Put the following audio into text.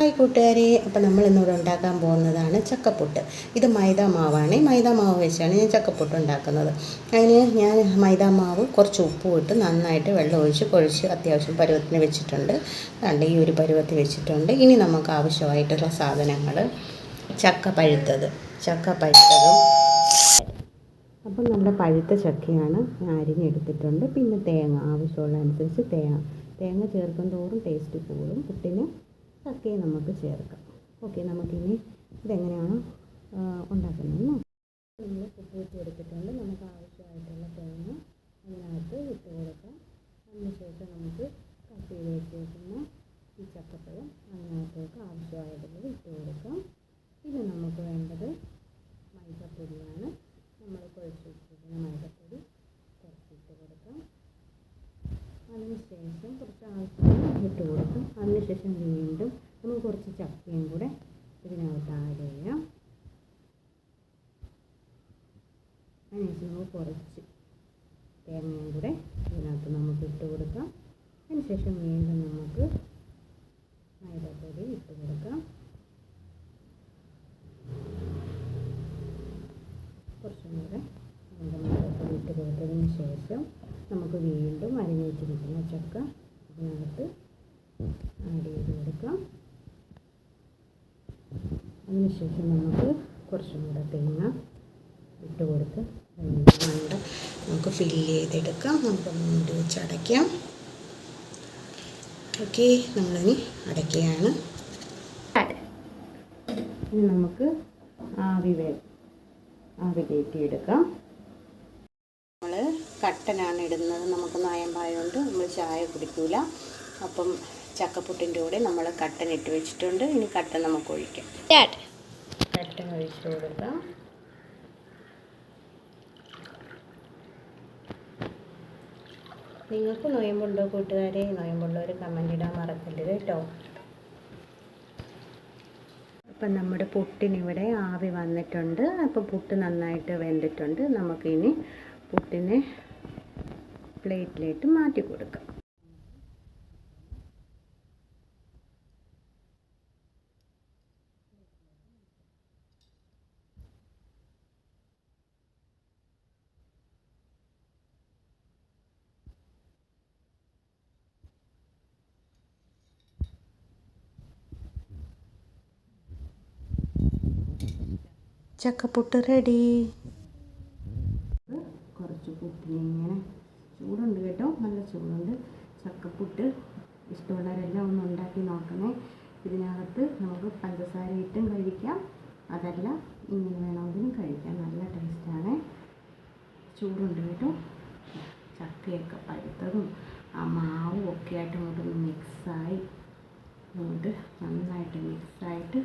Hi കൂട്ടുകാരെ, അപ്പോൾ നമ്മൾ ഇന്നിവിടെ ഉണ്ടാക്കാൻ പോകുന്നതാണ് ചക്കപ്പുട്ട്. ഇത് മൈദാ മാവാണ്. മൈദാ മാവ് വെച്ചാണ് ഞാൻ ചക്കപ്പുട്ട് ഉണ്ടാക്കുന്നത്. അതിന് ഞാൻ മൈദാ മാവ് കുറച്ച് ഉപ്പും ഇട്ട് നന്നായിട്ട് വെള്ളം ഒഴിച്ച് കുഴച്ച് അത്യാവശ്യം പരുവത്തിന് വെച്ചിട്ടുണ്ട്. അതുകൊണ്ട് ഈ ഒരു പരുവത്തിൽ വെച്ചിട്ടുണ്ട്. ഇനി നമുക്ക് ആവശ്യമായിട്ടുള്ള സാധനങ്ങൾ ചക്ക പഴുത്തതും അപ്പം നമ്മുടെ പഴുത്ത ചക്കയാണ് ഞാൻ അരിഞ്ഞെടുത്തിട്ടുണ്ട്. പിന്നെ തേങ്ങ ആവശ്യമുള്ള അനുസരിച്ച് തേങ്ങ ചേർക്കും തോറും ടേസ്റ്റ് കൂടും. പുട്ടിന് ചക്കയും നമുക്ക് ചേർക്കാം. ഓക്കെ, നമുക്കിനി ഇതെങ്ങനെയാണ് ഉണ്ടാക്കുന്നതെന്ന് നോക്കാം. നമ്മൾ കുത്തി എടുത്തിട്ടുണ്ട്. നമുക്ക് ആവശ്യമായിട്ടുള്ള തേങ്ങ അതിനകത്ത് ഇട്ട് കൊടുക്കാം. അതിനുശേഷം നമുക്ക് കട്ട് ചെയ്ത് വെച്ചേക്കുന്ന ഈ ചക്കപ്പഴം അതിനകത്തേക്ക് ആവശ്യമായിട്ടുള്ളത് ഇട്ട് കൊടുക്കാം. പിന്നെ നമുക്ക് വേണ്ടത് മൈദപ്പൊടിയാണ്. നമ്മൾ കുഴച്ച് വെച്ചിരിക്കുന്ന മൈദപ്പൊടി കുറച്ചിട്ട് കൊടുക്കാം. അതിനുശേഷം കുറച്ച് ആവശ്യം ഇട്ട് കൊടുക്കും. അതിനുശേഷം വീണ്ടും നമുക്ക് കുറച്ച് ചക്കയും കൂടെ ഇതിനകത്ത് ആഡ് ചെയ്യാം. അതിനുശേഷം നമുക്ക് കുറച്ച് തേങ്ങയും കൂടെ ഇതിനകത്ത് നമുക്ക് ഇട്ട് കൊടുക്കാം. അതിനുശേഷം വീണ്ടും നമുക്ക് മൈദപ്പൊടി ഇട്ട് കൊടുക്കാം. കുറച്ചും കൂടെ മൈദപ്പൊടി ഇട്ട് കൊടുത്തതിന് ശേഷം നമുക്ക് വീണ്ടും അരിഞ്ഞ് വെച്ചിരിക്കുന്ന ചക്ക അതിനകത്ത് ആഡ് ചെയ്ത് കൊടുക്കാം. അതിനുശേഷം നമുക്ക് കുറച്ചും കൂടെ തേങ്ങ ഇട്ട് കൊടുത്ത് മണ്ട നമുക്ക് ഫില്ല് ചെയ്തെടുക്കാം. നമുക്ക് മൂടി വെച്ച് അടയ്ക്കാം. ഓക്കെ, നമ്മളിനി അടയ്ക്കുകയാണ്. ഇനി നമുക്ക് ആവി കയറ്റിയെടുക്കാം. നമ്മൾ കട്ടനാണ് ഇടുന്നത്. നമുക്ക് നോയമ്പായതുകൊണ്ട് നമ്മൾ ചായ കുടിക്കില്ല. അപ്പം ചക്കപ്പുട്ടിൻ്റെ കൂടെ നമ്മൾ കട്ടൻ ഇട്ട് വെച്ചിട്ടുണ്ട്. ഇനി കട്ടൻ നമുക്ക് ഒഴിക്കാം. കട്ടൻ ഒഴിച്ച് കൊടുക്കാം. നിങ്ങൾക്ക് നോയമ്പുണ്ടോ കൂട്ടുകാരെ? നോയമ്പുള്ളവർ കമൻ്റ് ഇടാൻ മറക്കരുത് കേട്ടോ. അപ്പം നമ്മുടെ പുട്ടിനിവിടെ ആവി വന്നിട്ടുണ്ട്. അപ്പോൾ പുട്ട് നന്നായിട്ട് വെന്തിട്ടുണ്ട്. നമുക്കിനി പുട്ടിനെ പ്ലേറ്റിലേക്ക് മാറ്റി കൊടുക്കാം. ചക്കപ്പുട്ട് റെഡി. കുറച്ച് പുട്ടിനിങ്ങനെ ചൂടുണ്ട് കേട്ടോ, നല്ല ചൂടുണ്ട്. ചക്കപ്പുട്ട് ഇഷ്ടമുള്ളവരെല്ലാം ഒന്ന് ഉണ്ടാക്കി നോക്കണേ. ഇതിനകത്ത് നമുക്ക് പഞ്ചസാര ഇട്ടും കഴിക്കാം, അതല്ല ഇങ്ങനെ വേണമെങ്കിലും കഴിക്കാം. നല്ല ടേസ്റ്റാണ്. ചൂടുണ്ട് കേട്ടോ. ചക്കയൊക്കെ പഴുത്തതും ആ മാവും ഒക്കെ ആയിട്ട് അങ്ങോട്ടൊന്ന് മിക്സായി നന്നായിട്ട് മിക്സായിട്ട്